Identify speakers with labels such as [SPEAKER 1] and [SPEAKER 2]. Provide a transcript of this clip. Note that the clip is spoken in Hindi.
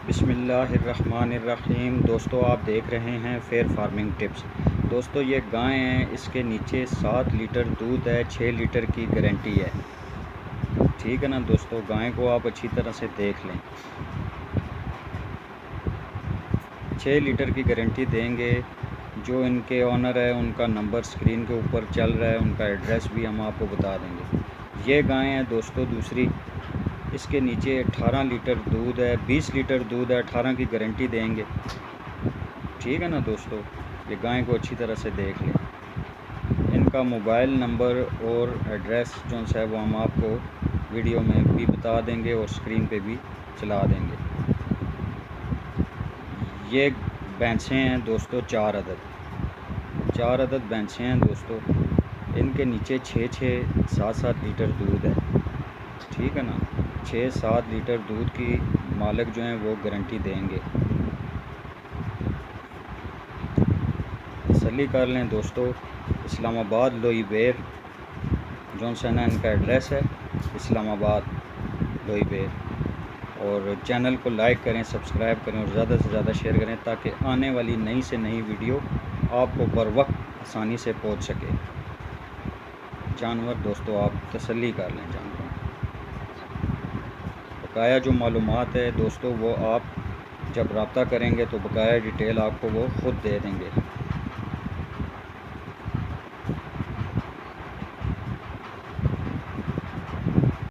[SPEAKER 1] बिस्मिल्लाहिर्रहमानिर्रहीम। दोस्तों, आप देख रहे हैं फेयर फार्मिंग टिप्स। दोस्तों, ये गाय हैं, इसके नीचे 7 लीटर दूध है, 6 लीटर की गारंटी है। ठीक है ना दोस्तों, गाय को आप अच्छी तरह से देख लें। 6 लीटर की गारंटी देंगे। जो इनके ऑनर है उनका नंबर स्क्रीन के ऊपर चल रहा है, उनका एड्रेस भी हम आपको बता देंगे। ये गाय है दोस्तों दूसरी, इसके नीचे 18 लीटर दूध है, 20 लीटर दूध है, 18 की गारंटी देंगे। ठीक है ना दोस्तों, ये गाय को अच्छी तरह से देख लें। इनका मोबाइल नंबर और एड्रेस जो है वो हम आपको वीडियो में भी बता देंगे और स्क्रीन पे भी चला देंगे। ये भैंसें हैं दोस्तों, 4 अदद भैंसें हैं दोस्तों। इनके नीचे 6-6, 7-7 लीटर दूध है। ठीक है ना, 6-7 लीटर दूध की मालिक जो हैं वो गारंटी देंगे। तसल्ली कर लें दोस्तों। इस्लामाबाद लोई बेर जॉनसन है इनका एड्रेस है, इस्लामाबाद लोई बेर। और चैनल को लाइक करें, सब्सक्राइब करें और ज़्यादा से ज़्यादा शेयर करें ताकि आने वाली नई से नई वीडियो आपको बर वक्त आसानी से पहुंच सके। जानवर दोस्तों आप तसल्ली कर लें। जानवर बकाया जो मालूमात है दोस्तों वो आप जब रब्ता करेंगे तो बकाया डिटेल आपको वो ख़ुद दे देंगे।